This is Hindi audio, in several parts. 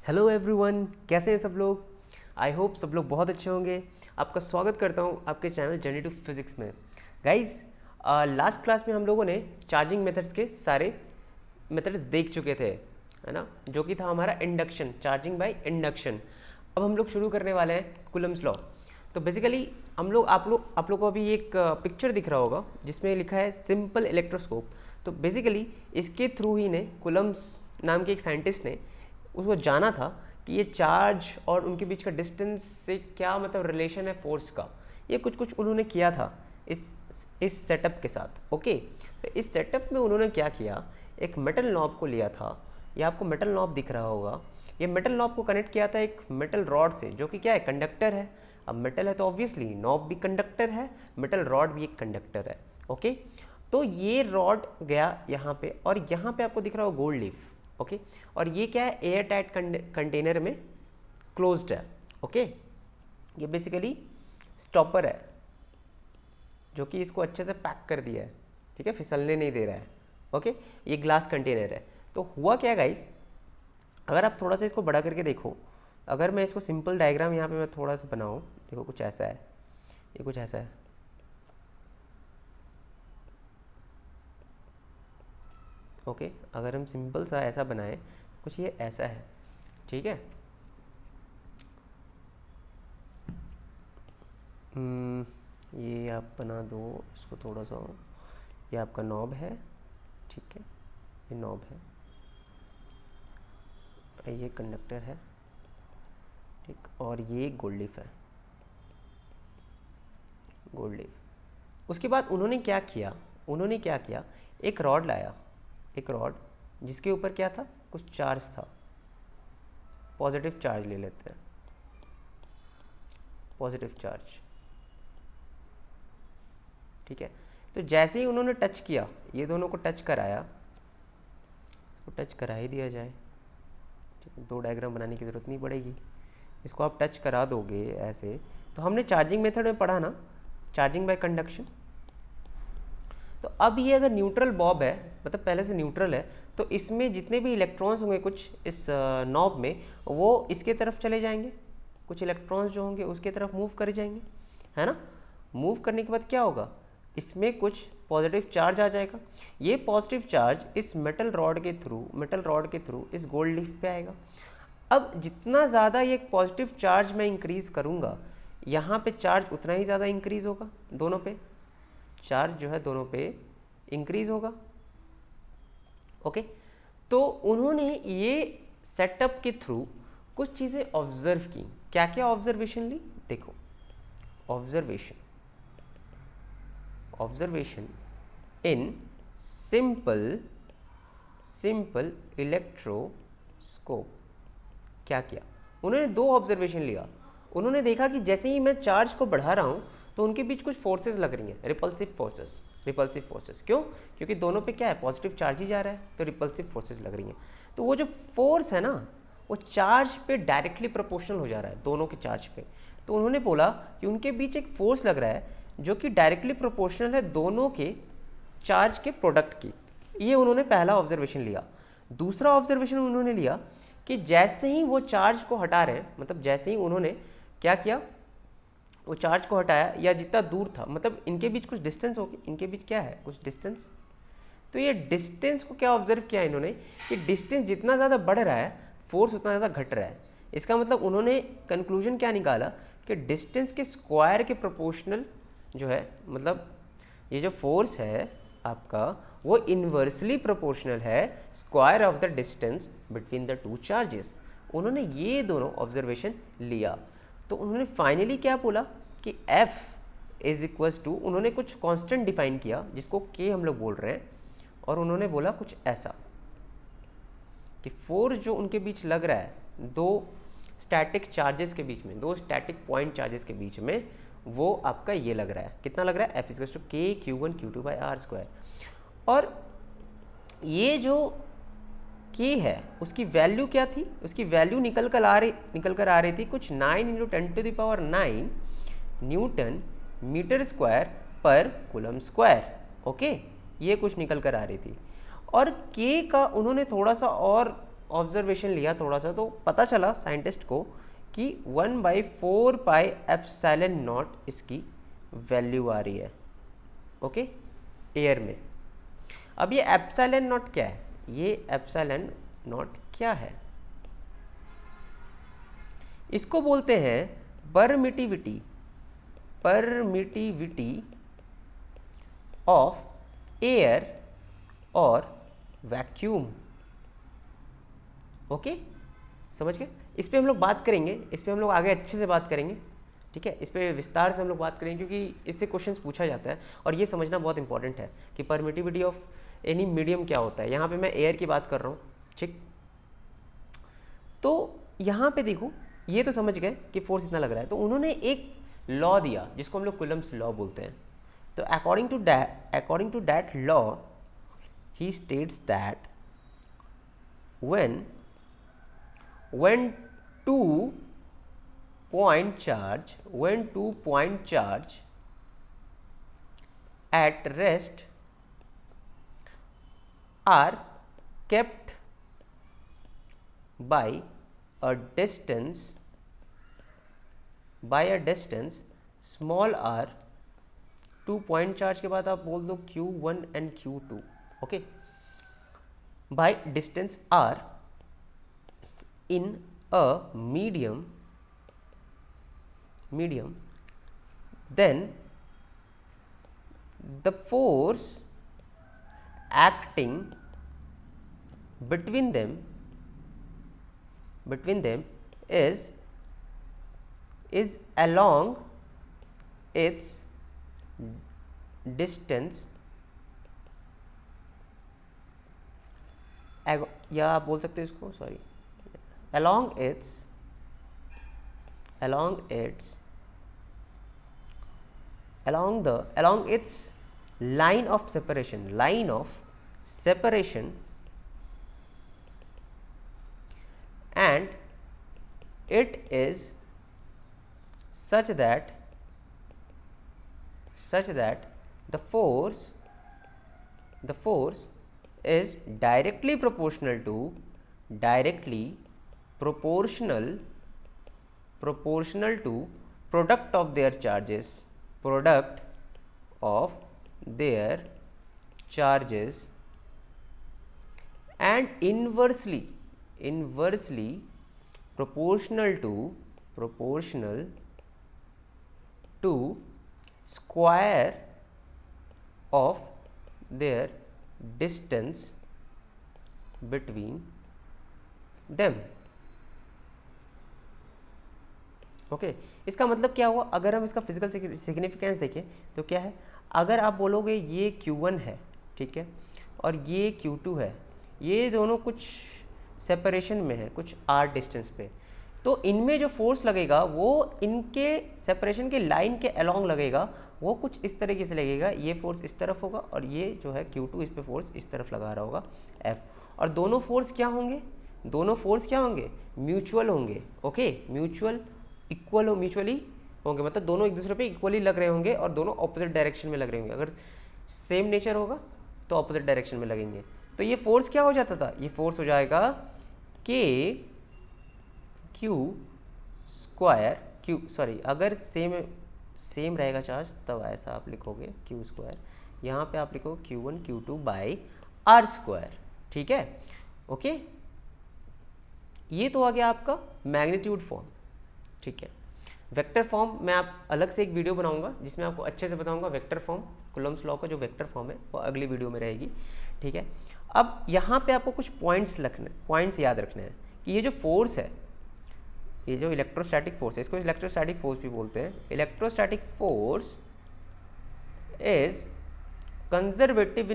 हेलो एवरीवन, कैसे हैं सब लोग। आई होप सब लोग बहुत अच्छे होंगे। आपका स्वागत करता हूं आपके चैनल जर्नी टू फिज़िक्स में। गाइस, लास्ट क्लास में हम लोगों ने चार्जिंग मेथड्स के सारे मेथड्स देख चुके थे, है ना, जो कि था हमारा इंडक्शन, चार्जिंग बाय इंडक्शन। अब हम लोग शुरू करने वाले हैं कूलम्स लॉ। तो बेसिकली हम लोग आप लोग को अभी एक पिक्चर दिख रहा होगा जिसमें लिखा है सिंपल इलेक्ट्रोस्कोप। तो बेसिकली इसके थ्रू ही ने कूलम्स नाम के एक साइंटिस्ट ने उसको जाना था कि ये चार्ज और उनके बीच का डिस्टेंस से क्या मतलब रिलेशन है फोर्स का। ये कुछ कुछ उन्होंने किया था इस सेटअप के साथ। ओके, तो इस सेटअप में उन्होंने क्या किया, एक मेटल नॉब को लिया था। ये आपको मेटल नॉब दिख रहा होगा। ये मेटल नॉब को कनेक्ट किया था एक मेटल रॉड से, जो कि क्या है, कंडक्टर है। अब मेटल है तो ऑब्वियसली नॉब भी कंडक्टर है, मेटल रॉड भी एक कंडक्टर है। ओके, तो ये रॉड गया यहाँ पे, और यहाँ पे आपको दिख रहा होगा गोल्ड लीफ। ओके, और ये क्या है, एयर टाइट कंटेनर में क्लोज्ड है। ओके, ये बेसिकली स्टॉपर है जो कि इसको अच्छे से पैक कर दिया है, ठीक है, फिसलने नहीं दे रहा है। ओके, ये ग्लास कंटेनर है। तो हुआ क्या गाइस, अगर आप थोड़ा सा इसको बड़ा करके देखो, अगर मैं इसको सिंपल डायग्राम यहाँ पे मैं थोड़ा सा बनाऊँ, देखो कुछ ऐसा है, ये कुछ ऐसा है। ओके, अगर हम सिंपल सा ऐसा बनाएं, कुछ ये ऐसा है, ठीक है। ये आप बना दो इसको थोड़ा सा। ये आपका नॉब है, ठीक है, ये नॉब है, ये कंडक्टर है, ठीक, और ये गोल्ड लीफ है, गोल्ड लीफ। उसके बाद उन्होंने क्या किया, एक रॉड लाया, एक रॉड जिसके ऊपर क्या था, कुछ चार्ज था। पॉजिटिव चार्ज ले लेते हैं, पॉजिटिव चार्ज, ठीक है। तो जैसे ही उन्होंने टच किया, ये दोनों को टच कराया, इसको टच करा ही दिया जाए, ठीक है, दो डायग्राम बनाने की ज़रूरत नहीं पड़ेगी। इसको आप टच करा दोगे ऐसे। तो हमने चार्जिंग मेथड में पढ़ा ना, चार्जिंग बाय कंडक्शन। तो अब ये अगर न्यूट्रल बॉब है, मतलब पहले से न्यूट्रल है, तो इसमें जितने भी इलेक्ट्रॉन्स होंगे कुछ इस नॉब में, वो इसके तरफ चले जाएंगे, कुछ इलेक्ट्रॉन्स जो होंगे उसके तरफ मूव कर जाएंगे, है ना। मूव करने के बाद क्या होगा, इसमें कुछ पॉजिटिव चार्ज आ जाएगा। ये पॉजिटिव चार्ज इस मेटल रॉड के थ्रू इस गोल्ड लीफ पे आएगा। अब जितना ज़्यादा ये पॉजिटिव चार्ज मैं इंक्रीज़ करूँगा, यहाँ पे चार्ज उतना ही ज़्यादा इंक्रीज़ होगा, दोनों पे चार्ज जो है दोनों पे इंक्रीज होगा। ओके, तो उन्होंने ये सेटअप के थ्रू कुछ चीज़ें ऑब्जर्व की। क्या क्या ऑब्जर्वेशन ली, देखो। Observation in simple electroscope. क्या किया उन्होंने, दो ऑब्जर्वेशन लिया। उन्होंने देखा कि जैसे ही मैं चार्ज को बढ़ा रहा हूँ तो उनके बीच कुछ फोर्सेस लग रही हैं, रिपल्सिव फोर्सेस। क्यों? क्योंकि दोनों पे क्या है, पॉजिटिव चार्ज ही जा रहा है, तो रिपल्सिव फोर्सेस लग रही हैं। तो वो जो फोर्स है ना, वो चार्ज पे डायरेक्टली प्रोपोर्शनल हो जा रहा है, दोनों के चार्ज पे। तो उन्होंने बोला कि उनके बीच एक फोर्स लग रहा है जो कि डायरेक्टली प्रोपोर्शनल है दोनों के चार्ज के प्रोडक्ट की। ये उन्होंने पहला ऑब्जर्वेशन लिया। दूसरा ऑब्जर्वेशन उन्होंने लिया कि जैसे ही वो चार्ज को हटा रहे हैं, मतलब जैसे ही उन्होंने क्या किया, वो चार्ज को हटाया, या जितना दूर था, मतलब इनके बीच कुछ डिस्टेंस होगी, इनके बीच क्या है, कुछ डिस्टेंस। तो ये डिस्टेंस को क्या ऑब्जर्व किया इन्होंने कि डिस्टेंस जितना ज़्यादा बढ़ रहा है, फोर्स उतना ज़्यादा घट रहा है। इसका मतलब उन्होंने कंक्लूजन क्या निकाला कि डिस्टेंस के स्क्वायर के प्रोपोर्शनल जो है, मतलब ये जो फोर्स है आपका, वो इन्वर्सली प्रोपोर्शनल है square of the distance between the two charges. उन्होंने ये दोनों ऑब्जर्वेशन लिया। तो उन्होंने फाइनली क्या बोला कि F इज इक्वल्स टू, उन्होंने कुछ कांस्टेंट डिफाइन किया जिसको K हम लोग बोल रहे हैं, और उन्होंने बोला कुछ ऐसा कि फोर्स जो उनके बीच लग रहा है, दो स्टैटिक चार्जेस के बीच में, दो स्टैटिक पॉइंट चार्जेस के बीच में, वो आपका ये लग रहा है, कितना लग रहा है, F is equals to K Q1 Q2 by R square. और ये जो K है उसकी वैल्यू क्या थी, उसकी वैल्यू निकल कर आ रही थी कुछ 9 × 10⁹ न्यूटन मीटर स्क्वायर पर कूलम स्क्वायर। ओके, ये कुछ निकल कर आ रही थी। और K का उन्होंने थोड़ा सा और ऑब्जर्वेशन लिया थोड़ा सा, तो पता चला साइंटिस्ट को कि 1/4 पाई एप्सिलॉन नॉट इसकी वैल्यू आ रही है, ओके, एयर में। अब ये एप्सिलॉन नॉट क्या है? ये एप्सिलॉन नॉट क्या है? इसको बोलते हैं परमिटिविटी, परमिटिविटी ऑफ एयर और वैक्यूम। ओके, समझ गए? इस पे हम लोग बात करेंगे, इस पे हम लोग आगे अच्छे से बात करेंगे, ठीक है? इस पे विस्तार से हम लोग बात करेंगे, क्योंकि इससे क्वेश्चंस पूछा जाता है और ये समझना बहुत इंपॉर्टेंट है कि परमिटिविटी ऑफ एनी मीडियम क्या होता है। यहाँ पे मैं एयर की बात कर रहा हूँ, ठीक? तो यहाँ पे देखो, ये तो समझ गए कि फोर्स इतना लग रहा है, तो उन्होंने एक लॉ दिया जिसको हम लोग कुलम्स लॉ बोलते हैं। तो according to that law he states that when two point charge at rest are kept by a distance small r, 2 point charge के बाद आप बोल दो Q1 and Q2, okay, by distance r in a medium, then the force acting between them is along its distance, या आप बोल सकते हो इसको, sorry, along its line of separation, and it is such that the force is directly proportional to product of their charges and inversely proportional to square of their distance between them। Okay, इसका मतलब क्या हुआ? अगर हम इसका फिजिकल सिग्निफिकेंस देखें तो क्या है? अगर आप बोलोगे ये Q1 है, ठीक है, और ये Q2 है, ये दोनों कुछ सेपरेशन में है, कुछ r डिस्टेंस पे, तो इनमें जो फोर्स लगेगा वो इनके सेपरेशन के लाइन के अलोंग लगेगा, वो कुछ इस तरीके से लगेगा। ये फोर्स इस तरफ होगा और ये जो है Q2 इस पे फोर्स इस तरफ लगा रहा होगा F, और दोनों फोर्स क्या होंगे? म्यूचुअल होंगे, ओके, म्यूचुअली होंगे, मतलब दोनों एक दूसरे पे इक्वली लग रहे होंगे और दोनों ऑपोजिट डायरेक्शन में लग रहे होंगे। अगर सेम नेचर होगा तो ऑपोजिट डायरेक्शन में लगेंगे। तो ये फोर्स क्या हो जाता था? ये फोर्स हो जाएगा Q², अगर सेम रहेगा चार्ज तब ऐसा आप लिखोगे Q², यहाँ पे आप लिखो Q1 Q2 बाई R², ठीक है, ओके। ये तो आ गया आपका मैग्नीट्यूड फॉर्म, ठीक है। वेक्टर फॉर्म मैं आप अलग से एक वीडियो बनाऊंगा जिसमें आपको अच्छे से बताऊंगा वेक्टर फॉर्म, कुलम्स लॉ का जो वेक्टर फॉर्म है वो अगली वीडियो में रहेगी, ठीक है। अब यहाँ पे आपको कुछ पॉइंट्स याद रखने हैं कि ये जो फोर्स है, ये जो इलेक्ट्रोस्टैटिक फोर्स है, इसको इलेक्ट्रोस्टैटिक फोर्स भी बोलते हैं। Electrostatic force is conservative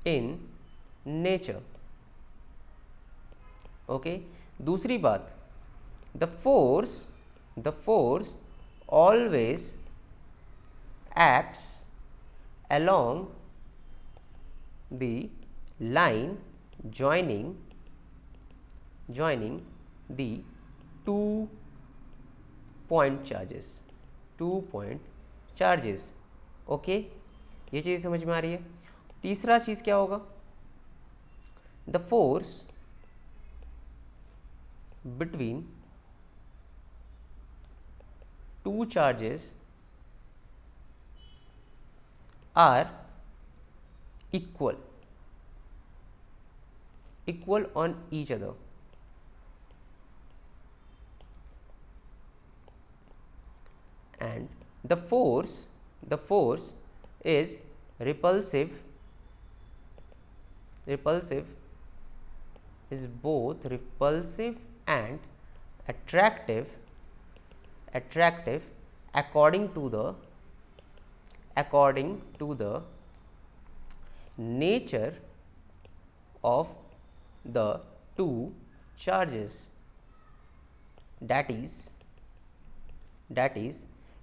in nature, okay. दूसरी बात, the force always acts along the line joining the 2 point charges, okay. ये चीज़ समझ में आ रही है। तीसरा चीज़ क्या होगा? The force between two charges are equal on each other, and the force is repulsive is both repulsive and attractive according to the nature of the two charges. That is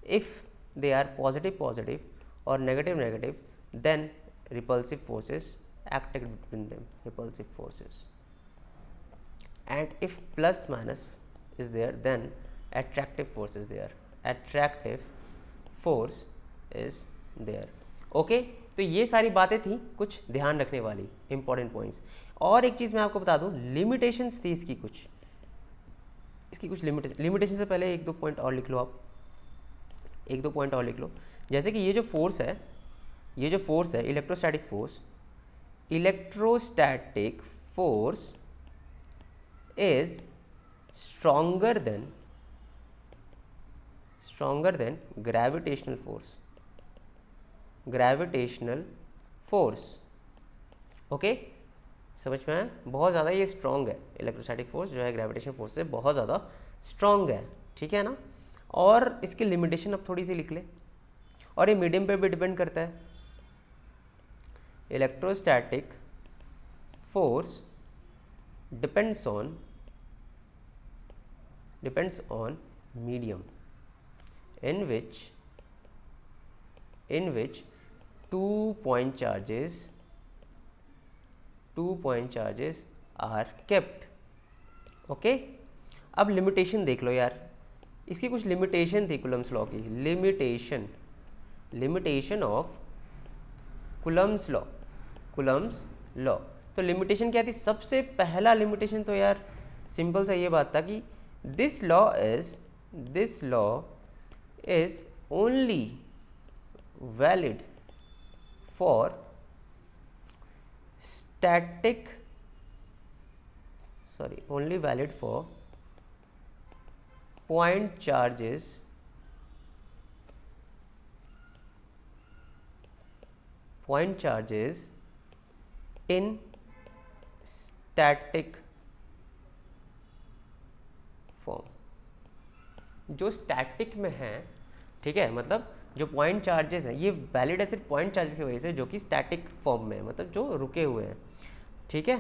if they are positive or negative, then repulsive forces acted between them, repulsive forces. And if plus minus is there, then attractive force is there, attractive force is there. Okay तो ये सारी बातें थी कुछ ध्यान रखने वाली इंपॉर्टेंट पॉइंट्स। और एक चीज़ मैं आपको बता दूं, लिमिटेशंस थी इसकी कुछ लिमिटेशन से पहले एक दो पॉइंट और लिख लो आप, एक दो पॉइंट और लिख लो। जैसे कि ये जो फोर्स है electrostatic force is stronger than gravitational force. Okay समझ में आया? बहुत ज़्यादा ये स्ट्रॉन्ग है, इलेक्ट्रोस्टैटिक फोर्स जो है ग्रेविटेशनल फोर्स से बहुत ज़्यादा स्ट्रॉन्ग है, ठीक है ना। और इसकी लिमिटेशन अब थोड़ी सी लिख ले, और ये मीडियम पे भी डिपेंड करता है। Electrostatic force depends on medium in which 2 point charges are kept. Okay अब लिमिटेशन देख लो यार, इसकी कुछ लिमिटेशन थी कूलम्स लॉ की, लिमिटेशन ऑफ कूलम्स लॉ। तो लिमिटेशन क्या थी? सबसे पहला लिमिटेशन तो यार सिंपल सा ये बात था कि this law is only valid for point charges in static form। जो स्टैटिक में है, ठीक है, मतलब जो पॉइंट चार्जेस हैं ये वैलिड है सिर्फ पॉइंट चार्जेस की वजह से जो कि स्टैटिक फॉर्म में है, मतलब जो रुके हुए हैं, ठीक है।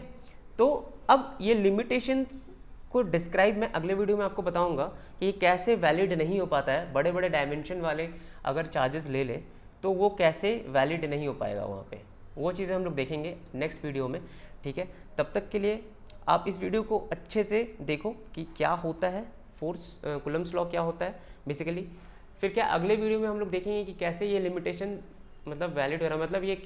तो अब ये लिमिटेशंस को डिस्क्राइब मैं अगले वीडियो में आपको बताऊंगा कि ये कैसे वैलिड नहीं हो पाता है। बड़े बड़े डायमेंशन वाले अगर चार्जेस ले ले तो वो कैसे वैलिड नहीं हो पाएगा वहाँ पे, वो चीज़ें हम लोग देखेंगे नेक्स्ट वीडियो में, ठीक है। तब तक के लिए आप इस वीडियो को अच्छे से देखो कि क्या होता है फोर्स, कूलम्स लॉ क्या होता है बेसिकली। फिर क्या अगले वीडियो में हम लोग देखेंगे कि कैसे ये लिमिटेशन मतलब वैलिड हो रहा है, मतलब ये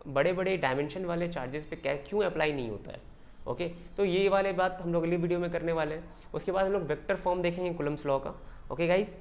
बड़े बड़े डायमेंशन वाले चार्जेस पे क्यों अप्लाई नहीं होता है। ओके तो ये वाले बात हम लोग अगली वीडियो में करने वाले हैं। उसके बाद हम लोग वेक्टर फॉर्म देखेंगे कूलम्स लॉ का। ओके गाइस,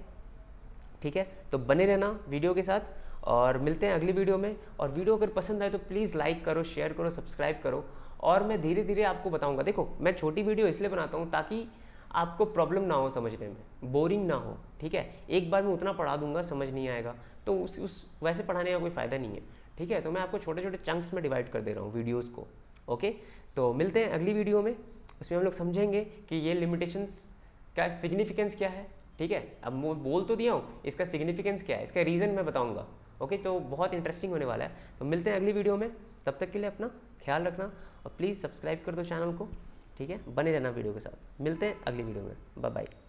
ठीक है, तो बने रहना वीडियो के साथ और मिलते हैं अगली वीडियो में। और वीडियो अगर पसंद आए तो प्लीज़ लाइक करो, शेयर करो, सब्सक्राइब करो। और मैं धीरे धीरे आपको बताऊंगा। देखो मैं छोटी वीडियो इसलिए बनाता हूँ ताकि आपको प्रॉब्लम ना हो समझने में, बोरिंग ना हो, ठीक है। एक बार मैं उतना पढ़ा दूंगा, समझ नहीं आएगा तो उस वैसे पढ़ाने का कोई फ़ायदा नहीं है, ठीक है। तो मैं आपको छोटे छोटे चंक्स में डिवाइड कर दे रहा हूँ वीडियोस को। ओके तो मिलते हैं अगली वीडियो में, उसमें हम लोग समझेंगे कि ये लिमिटेशंस का सिग्निफिकेंस क्या है, ठीक है। अब मैं बोल तो दिया हूँ, इसका सिग्निफिकेंस क्या है, इसका रीज़न मैं बताऊँगा। ओके तो बहुत इंटरेस्टिंग होने वाला है। तो मिलते हैं अगली वीडियो में, तब तक के लिए अपना ख्याल रखना और प्लीज़ सब्सक्राइब कर दो चैनल को, ठीक है। बने रहना वीडियो के साथ। मिलते हैं अगली वीडियो में, बाय बाय।